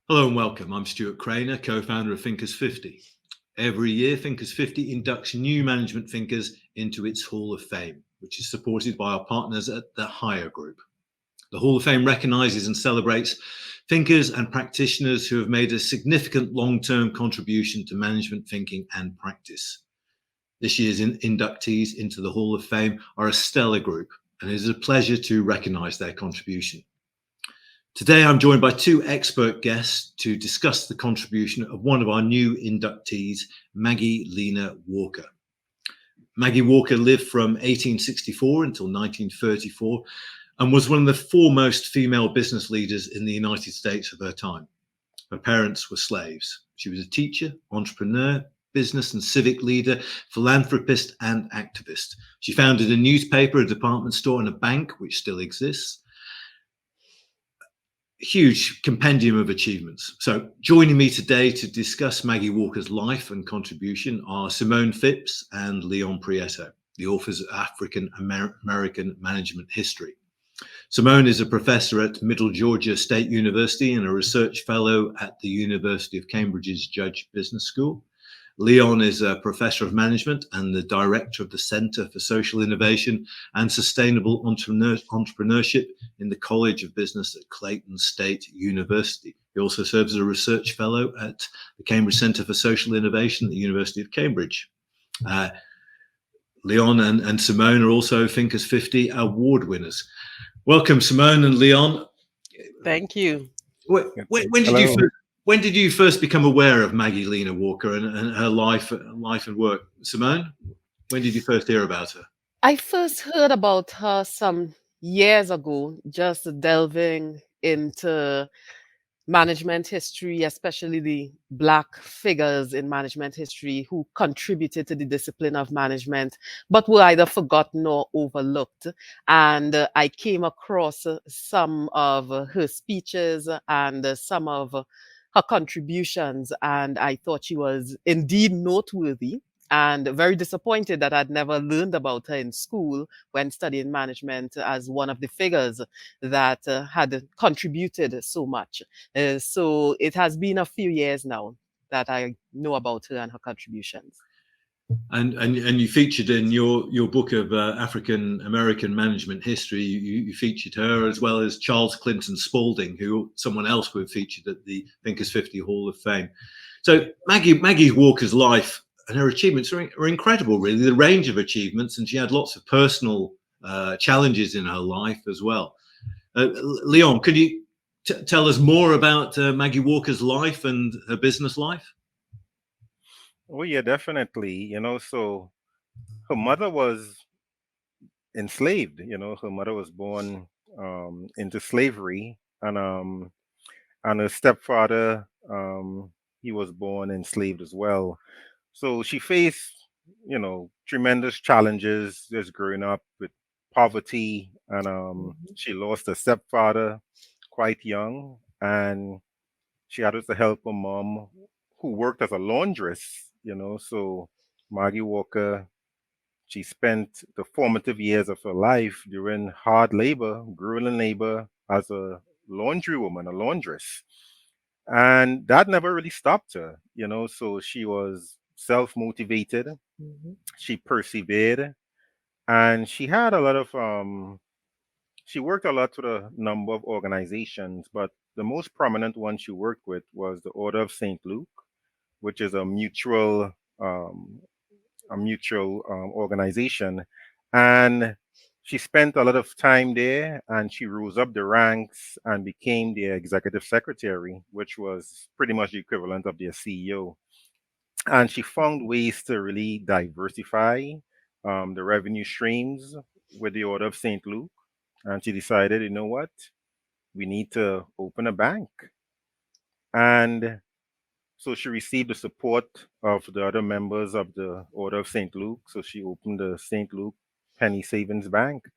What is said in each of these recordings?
Hello and welcome. I'm Stuart Craner, co-founder of Thinkers50. Every year, Thinkers50 inducts new management thinkers into its Hall of Fame, which is supported by our partners at the Hire Group. The Hall of Fame recognises and celebrates thinkers and practitioners who have made a significant long-term contribution to management thinking and practice. This year's inductees into the Hall of Fame are a stellar group, and it is a pleasure to recognise their contribution. Today, I'm joined by two expert guests to discuss the contribution of one of our new inductees, Maggie Lena Walker. Maggie Walker lived from 1864 until 1934 and was one of the foremost female business leaders in the United States of her time. Her parents were slaves. She was a teacher, entrepreneur, business and civic leader, philanthropist, and activist. She founded a newspaper, a department store, and a bank, which still exists. Huge compendium of achievements. So joining me today to discuss Maggie Walker's life and contribution are Simone Phipps and Leon Prieto, the authors of African American Management History. Simone is a professor at Middle Georgia State University and a research fellow at the University of Cambridge's Judge Business School. Leon is a professor of management and the director of the Center for Social Innovation and Sustainable Entrepreneurship in the College of Business at Clayton State University. He also serves as a research fellow at the Cambridge Center for Social Innovation at the University of Cambridge. Leon and Simone are also Thinkers50 award winners. Welcome, Simone and Leon. Thank you. When did you first become aware of Maggie Lena Walker and her life and work? Simone, when did you first hear about her? I first heard about her some years ago, just delving into management history, especially the Black figures in management history who contributed to the discipline of management, but were either forgotten or overlooked. And I came across some of her speeches and some of her contributions, and I thought she was indeed noteworthy. And very disappointed that I'd never learned about her in school when studying management as one of the figures that had contributed so much. So it has been a few years now that I know about her and her contributions. And you featured in your book of African American management history, you featured her as well as Charles Clinton Spaulding, who someone else we've featured at the Thinkers50 Hall of Fame. So Maggie Walker's life and her achievements are incredible, really, the range of achievements, and she had lots of personal challenges in her life as well. Leon, could you tell us more about Maggie Walker's life and her business life? Oh yeah, definitely. So her mother was enslaved. Her mother was born into slavery, and her stepfather, he was born enslaved as well. So she faced, tremendous challenges just growing up with poverty, and she lost her stepfather quite young, and she had to help her mom, who worked as a laundress. So Maggie Walker, she spent the formative years of her life doing hard labor, grueling labor as a laundry woman, a laundress. And that never really stopped her, so she was self motivated, Mhm. she persevered, and she had a lot of, she worked a lot with a number of organizations, but the most prominent one she worked with was the Order of St. Luke, which is um, a mutual organization. And she spent a lot of time there, and she rose up the ranks and became their executive secretary, which was pretty much the equivalent of their CEO. And she found ways to really diversify the revenue streams with the Order of St. Luke. And she decided, you know what? We need to open a bank. And so she received the support of the other members of the Order of St. Luke. So she opened the St. Luke Penny Savings Bank.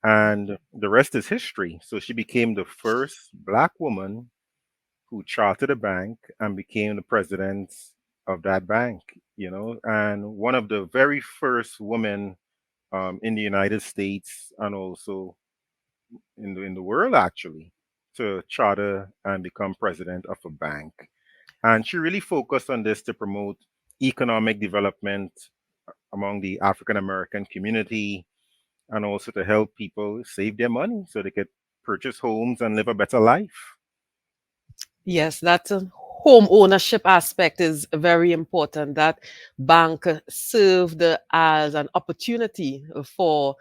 And the rest is history. So she became the first Black woman who chartered a bank and became the president of that bank, and one of the very first women in the United States and also in the world, actually. to charter and become president of a bank. And she really focused on this to promote economic development among the African American community and also to help people save their money so they could purchase homes and live a better life. Yes, that home ownership aspect is very important. That bank served as an opportunity for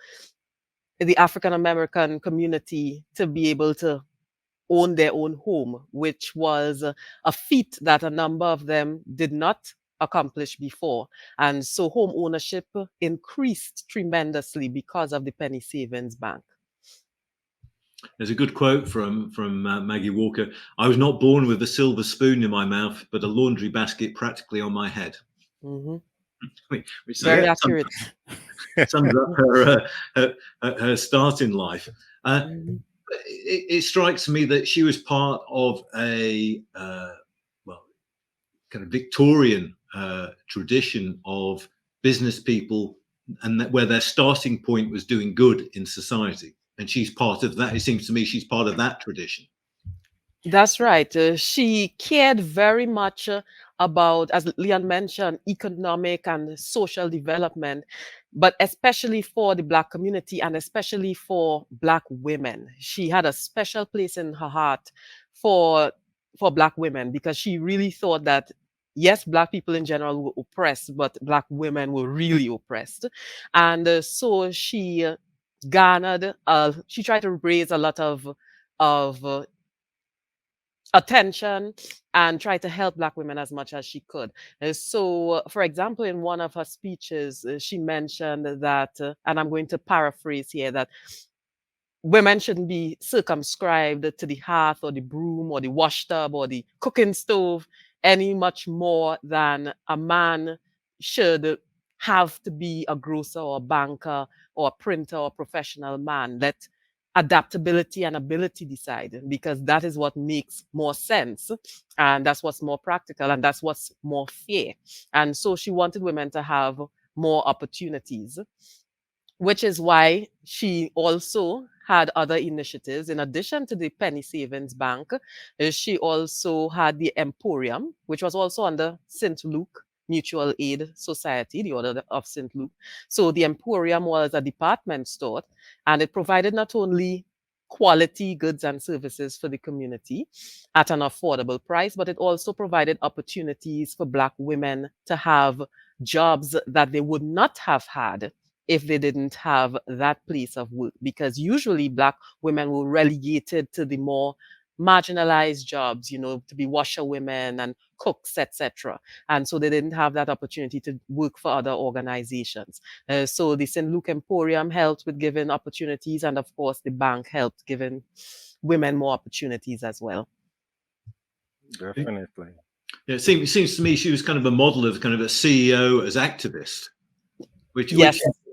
the African American community to be able to own their own home, which was a feat that a number of them did not accomplish before. And so home ownership increased tremendously because of the penny savings bank. There's a good quote from Maggie Walker. I was not born with a silver spoon in my mouth, but a laundry basket practically on my head. Hmm. Which Very accurate. sums up her start in life. Mhm. It strikes me that she was part of a kind of Victorian tradition of business people, and that where their starting point was doing good in society. And she's part of that. It seems to me she's part of that tradition. That's right. She cared very much about, as Leon mentioned, economic and social development, but especially for the Black community and especially for Black women. She had a special place in her heart for Black women because she really thought that, yes, Black people in general were oppressed, but Black women were really oppressed. And so she garnered, she tried to raise a lot of attention and try to help Black women as much as she could. So, for example, in one of her speeches, she mentioned that, and I'm going to paraphrase here, that women shouldn't be circumscribed to the hearth or the broom or the wash tub or the cooking stove any much more than a man should have to be a grocer or a banker or a printer or a professional man. Let adaptability and ability decide, because that is what makes more sense and that's what's more practical and that's what's more fair. And so she wanted women to have more opportunities, which is why she also had other initiatives. In addition to the penny savings bank, she also had the Emporium, which was also under St. Luke Mutual Aid Society, the Order of St. Luke. So the Emporium was a department store, and it provided not only quality goods and services for the community at an affordable price, but it also provided opportunities for Black women to have jobs that they would not have had if they didn't have that place of work, because usually Black women were relegated to the more marginalized jobs, to be washerwomen and cooks, etc. And so they didn't have that opportunity to work for other organizations. So the St. Luke Emporium helped with giving opportunities, and of course the bank helped giving women more opportunities as well. Definitely. Yeah, it seems to me she was kind of a model of kind of a CEO as activist, which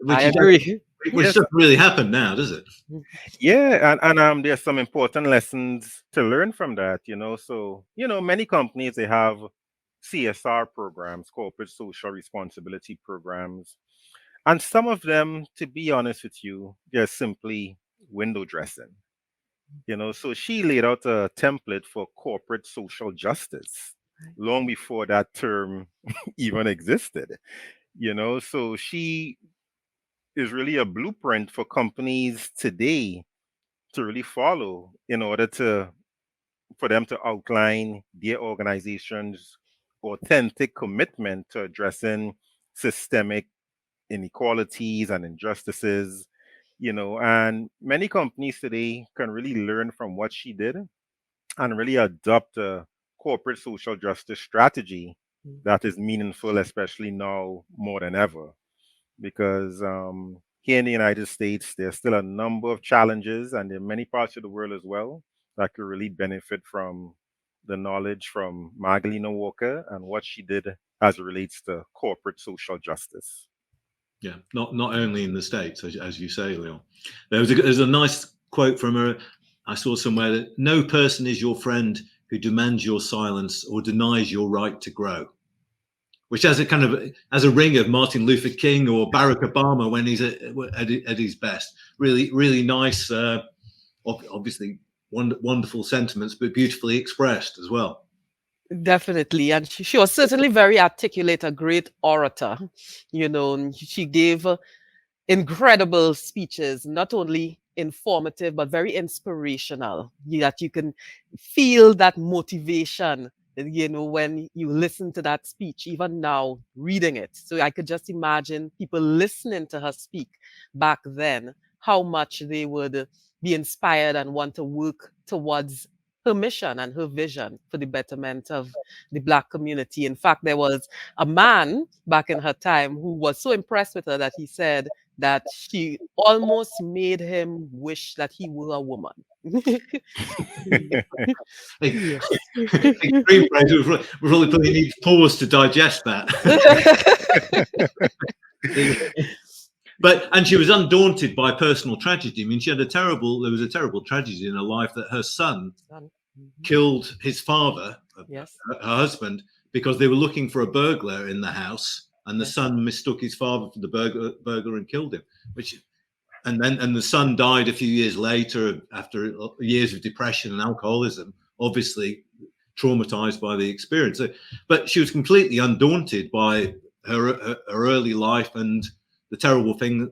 I agree. Which doesn't really happen now, does it? Yeah, and there's some important lessons to learn from that, So, many companies, they have CSR programs, corporate social responsibility programs. And some of them, to be honest with you, they're simply window dressing. So she laid out a template for corporate social justice long before that term even existed. So she is really a blueprint for companies today to really follow in order for them to outline their organization's authentic commitment to addressing systemic inequalities and injustices. And many companies today can really learn from what she did and really adopt a corporate social justice strategy that is meaningful, especially now more than ever. Because here in the United States, there's still a number of challenges, and in many parts of the world as well, that could really benefit from the knowledge from Maggie Lena Walker and what she did as it relates to corporate social justice. Yeah, not only in the States, as you say, Leon. There's a nice quote from her. I saw somewhere that no person is your friend who demands your silence or denies your right to grow, which has a ring of Martin Luther King or Barack Obama when he's at his best. Really, really nice. Obviously, wonderful sentiments, but beautifully expressed as well. Definitely. And she was certainly very articulate, a great orator. And she gave incredible speeches, not only informative, but very inspirational. That you can feel that motivation, when you listen to that speech, even now reading it. So I could just imagine people listening to her speak back then, how much they would be inspired and want to work towards her mission and her vision for the betterment of the Black community. In fact, there was a man back in her time who was so impressed with her that he said that she almost made him wish that he were a woman. Yes. Extreme praise. We probably need pause to digest that. And she was undaunted by personal tragedy. I mean, there was a terrible tragedy in her life that her son killed his father, Yes. her husband, because they were looking for a burglar in the house, and the son mistook his father for the burglar and killed him. And the son died a few years later after years of depression and alcoholism, obviously traumatized by the experience. But she was completely undaunted by her early life and the terrible thing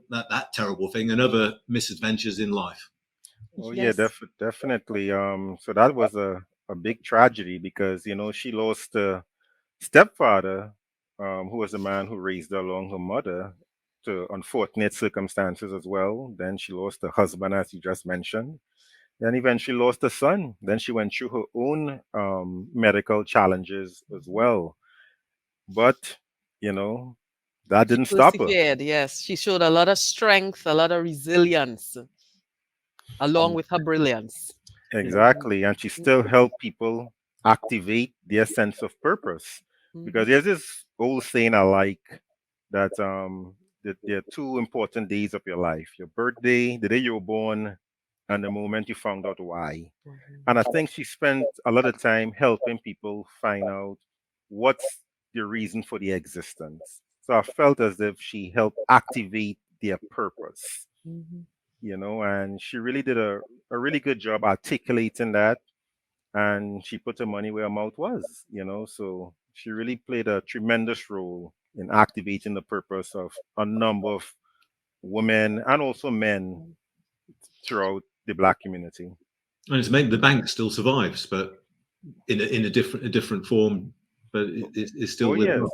and other misadventures in life. Oh Yes. yeah, definitely. So that was a big tragedy because she lost a stepfather, who was the man who raised her along her mother, to unfortunate circumstances as well. Then she lost her husband, as you just mentioned. Then eventually lost a son. Then she went through her own medical challenges as well. But that She didn't stop her. persevered, yes. She showed a lot of strength, a lot of resilience, along with her brilliance. Exactly. And she still helped people activate their sense of purpose. Because there's this old saying I like that that there are two important days of your life: your birthday, the day you were born, and the moment you found out why. And I think she spent a lot of time helping people find out what's the reason for their existence. So I felt as if she helped activate their purpose, and she really did a really good job articulating that, and she put her money where her mouth was, so she really played a tremendous role in activating the purpose of a number of women and also men throughout the Black community. And it's made the bank still survives, but in a different form, but it's still Oh living yes. on.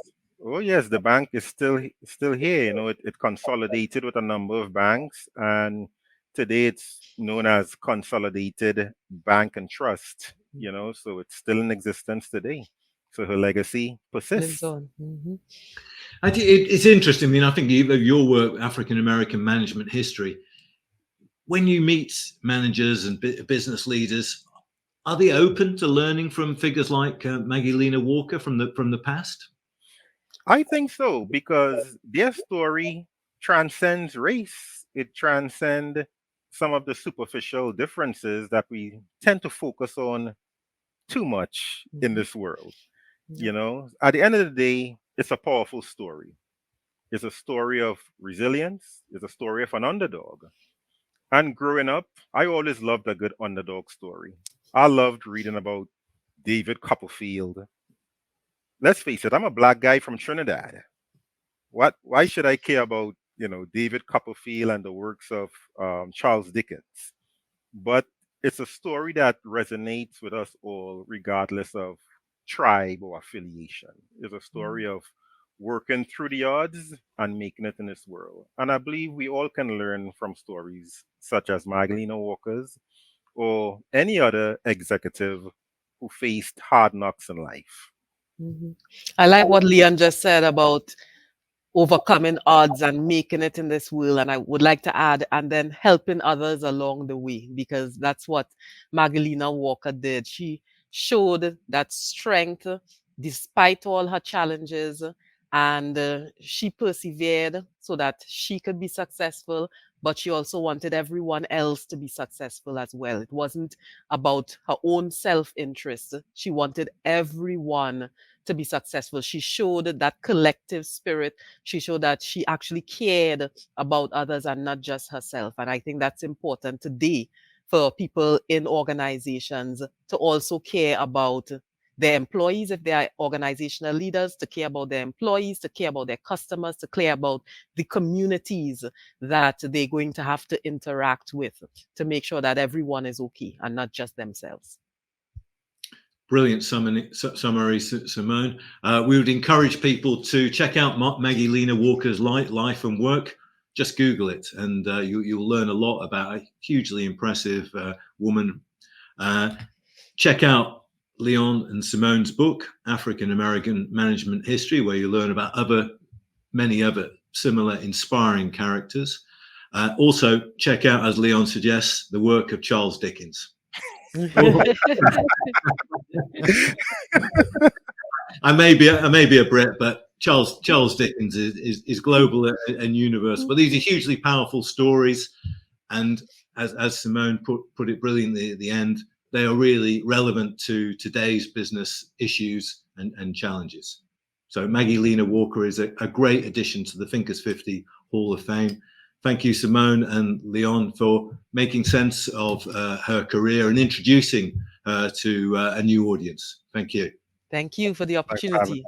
Oh yes, the bank is still here. It consolidated with a number of banks, and today it's known as Consolidated Bank and Trust. So it's still in existence today. So her legacy Lives persists. on. It's interesting. I mean, I think your work, African American management history, when you meet managers and business leaders, are they open to learning from figures like Maggie Lena Walker from the past? I think so because their story transcends race. It transcends some of the superficial differences that we tend to focus on too much in this world. At the end of the day, it's a powerful story. It's a story of resilience. It's a story of an underdog. And growing up, I always loved a good underdog story. I loved reading about David Copperfield. Let's face it, I'm a black guy from Trinidad. Why should I care about David Copperfield and the works of Charles Dickens? But it's a story that resonates with us all, regardless of tribe or affiliation. It's a story of working through the odds and making it in this world. And I believe we all can learn from stories such as Maggie Lena Walker's or any other executive who faced hard knocks in life. I like what Leon just said about overcoming odds and making it in this world. And I would like to add, and then helping others along the way, because that's what Maggie Lena Walker did. She showed that strength despite all her challenges, and she persevered so that she could be successful. But she also wanted everyone else to be successful as well. It wasn't about her own self interest. She wanted everyone to be successful. She showed that collective spirit. She showed that she actually cared about others and not just herself. And I think that's important today for people in organizations to also care about their employees, if they are organizational leaders, to care about their employees, to care about their customers, to care about the communities that they're going to have to interact with, to make sure that everyone is okay and not just themselves. Brilliant summary, Simone. We would encourage people to check out Maggie Lena Walker's life and work. Just Google it, and you'll learn a lot about a hugely impressive woman. Check out Leon and Simone's book, African American Management History, where you learn about many other similar inspiring characters. Also, check out, as Leon suggests, the work of Charles Dickens. I may be a Brit, but Charles Dickens is global and universal. But these are hugely powerful stories, and as Simone put it brilliantly at the end, they are really relevant to today's business issues and challenges. So Maggie Lena Walker is a great addition to the Thinkers50 Hall of Fame. Thank you, Simone and Leon, for making sense of her career and introducing her to a new audience. Thank you. Thank you for the opportunity.